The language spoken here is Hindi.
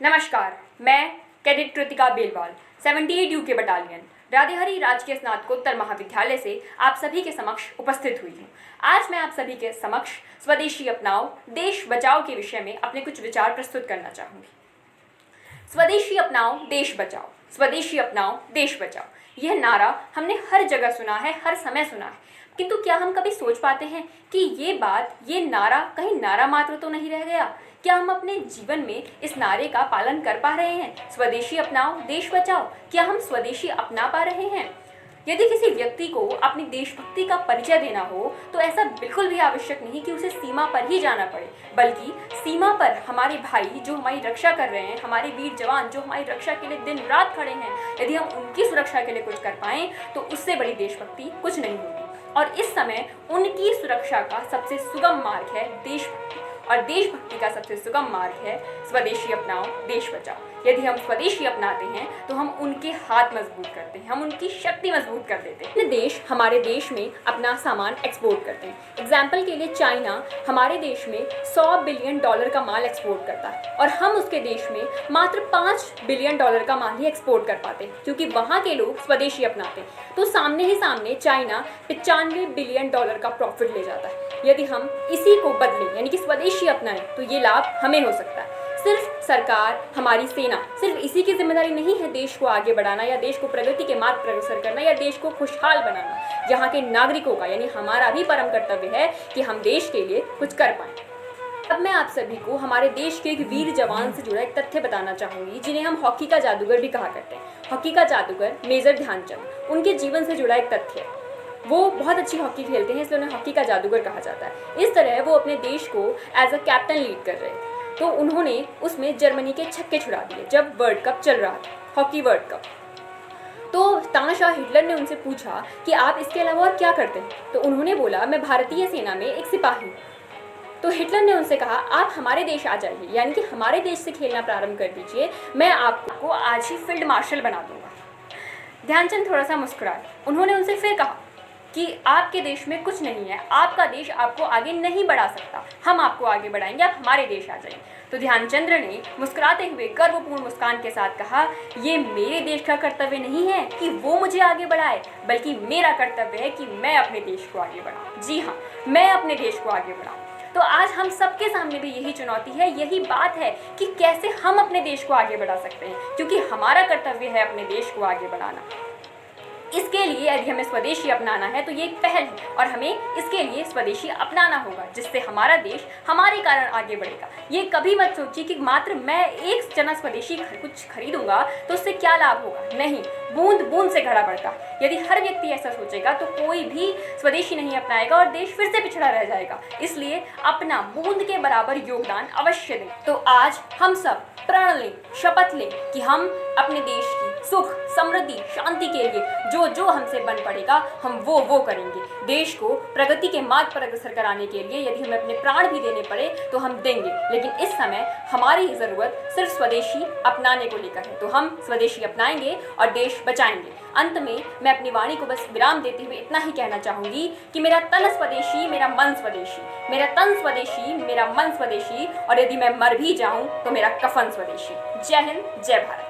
नमस्कार, मैं cadet Kritika Belwal 78 UK battalion Radhehari राजकीय स्नातकोत्तर महाविद्यालय से आप सभी के समक्ष उपस्थित हुई हूँ। आज मैं आप सभी के समक्ष स्वदेशी अपनाओ देश बचाओ के विषय में अपने कुछ विचार प्रस्तुत करना चाहूँगी। स्वदेशी अपनाओ देश बचाओ, स्वदेशी अपनाओ देश बचाओ, यह नारा हमने हर जगह सुना है, हर समय सुना है, किंतु क्या हम कभी सोच पाते हैं कि ये नारा कहीं नारा मात्र तो नहीं रह गया? क्या हम अपने जीवन में इस नारे का पालन कर पा रहे हैं? स्वदेशी अपनाओ देश बचाओ, क्या हम स्वदेशी अपना पा रहे हैं? यदि किसी व्यक्ति को अपनी देशभक्ति का परिचय देना हो तो ऐसा बिल्कुल भी आवश्यक नहीं कि उसे सीमा पर ही जाना पड़े, बल्कि सीमा पर हमारे भाई जो हमारी रक्षा कर रहे हैं, हमारे वीर जवान जो हमारी रक्षा के लिए दिन रात खड़े हैं, यदि हम उनकी सुरक्षा के लिए कुछ कर पाएं तो उससे बड़ी देशभक्ति कुछ नहीं होगी। और इस समय उनकी सुरक्षा का सबसे सुगम मार्ग है देशभक्ति, और देशभक्ति का सबसे सुगम मार्ग है स्वदेशी अपनाओ देश बचाओ। यदि हम स्वदेशी अपनाते हैं तो हम उनके हाथ मजबूत करते हैं, हम उनकी शक्ति मजबूत कर देते हैं। हमारे देश में अपना सामान एक्सपोर्ट करते हैं। एग्जाम्पल के लिए चाइना हमारे देश में $100 बिलियन का माल एक्सपोर्ट करता है और हम उसके देश में मात्र $5 बिलियन का माल ही एक्सपोर्ट कर पाते हैं, क्योंकि वहाँ के लोग स्वदेशी अपनाते हैं। तो सामने ही सामने चाइना $95 बिलियन का प्रॉफिट ले जाता है। यदि हम इसी को बदलें यानी कि स्वदेशी अपनाएं तो ये लाभ हमें हो सकता है। सिर्फ सरकार, हमारी सेना, सिर्फ इसी की जिम्मेदारी नहीं है देश को आगे बढ़ाना या देश को प्रगति के मार्ग पर अग्रसर करना या देश को खुशहाल बनाना। यहाँ के नागरिकों का यानी हमारा भी परम कर्तव्य है कि हम देश के लिए कुछ कर पाएं। अब मैं आप सभी को हमारे देश के एक वीर जवान से जुड़ा एक तथ्य बताना चाहूँगी, जिन्हें हम हॉकी का जादूगर भी कहा करते हैं। हॉकी का जादूगर मेजर ध्यानचंद, उनके जीवन से जुड़ा एक तथ्य है। वो बहुत अच्छी हॉकी खेलते हैं, इसलिए उन्हें हॉकी का जादूगर कहा जाता है। इस तरह वो अपने देश को एज अ कैप्टन लीड कर रहे थे, तो उन्होंने उसमें जर्मनी के छक्के छुड़ा दिए जब वर्ल्ड कप चल रहा था, हॉकी वर्ल्ड कप। तो तानाशाह हिटलर ने उनसे पूछा कि आप इसके अलावा और क्या करते हैं? तो उन्होंने बोला, मैं भारतीय सेना में एक सिपाही हूँ। तो हिटलर ने उनसे कहा, आप हमारे देश आ जाइए, यानी कि हमारे देश से खेलना प्रारंभ कर दीजिए, मैं आपको आज ही फील्ड मार्शल बना दूंगा। ध्यानचंद थोड़ा सा मुस्कुराए। उन्होंने उनसे फिर कहा कि आपके देश में कुछ नहीं है, आपका देश आपको आगे नहीं बढ़ा सकता, हम आपको आगे बढ़ाएंगे, आप हमारे देश आ जाइए। तो ध्यानचंद्र ने मुस्कुराते हुए गर्वपूर्ण मुस्कान के साथ कहा, ये मेरे देश का कर्तव्य नहीं है कि वो मुझे आगे बढ़ाए, बल्कि मेरा कर्तव्य है कि मैं अपने देश को आगे बढ़ाऊं। जी हाँ, मैं अपने देश को आगे बढ़ाऊं। तो आज हम सबके सामने भी यही चुनौती है, यही बात है कि कैसे हम अपने देश को आगे बढ़ा सकते हैं, क्योंकि हमारा कर्तव्य है अपने देश को आगे बढ़ाना। इसके लिए यदि हमें स्वदेशी अपनाना है तो ये एक पहल है और हमें इसके लिए स्वदेशी अपनाना होगा, जिससे हमारा देश हमारे कारण आगे बढ़ेगा। ये कभी मत सोचिए कि मात्र मैं एक जना स्वदेशी कुछ खरीदूंगा तो उससे क्या लाभ होगा। नहीं, बूंद बूंद से घड़ा बढ़ता। यदि हर व्यक्ति ऐसा सोचेगा तो कोई भी स्वदेशी नहीं अपनाएगा और देश फिर से पिछड़ा रह जाएगा। इसलिए अपना बूंद के बराबर योगदान अवश्य दें। तो आज हम सब प्रण लें, शपथ लें कि हम अपने देश की सुख, समृद्धि, शांति के लिए जो जो हमसे बन पड़ेगा हम वो करेंगे। देश को प्रगति के मार्ग पर अग्रसर कराने के लिए यदि हमें अपने प्राण भी देने पड़े तो हम देंगे, लेकिन इस समय हमारी ज़रूरत सिर्फ स्वदेशी अपनाने को लेकर है। तो हम स्वदेशी अपनाएंगे और देश बचाएंगे। अंत में मैं अपनी वाणी को बस विराम देते हुए इतना ही कहना चाहूँगी कि मेरा तन स्वदेशी, मेरा मन स्वदेशी, मेरा तन स्वदेशी, मेरा मन स्वदेशी, और यदि मैं मर भी जाऊँ तो मेरा कफन स्वदेशी। जय हिंद, जय भारत।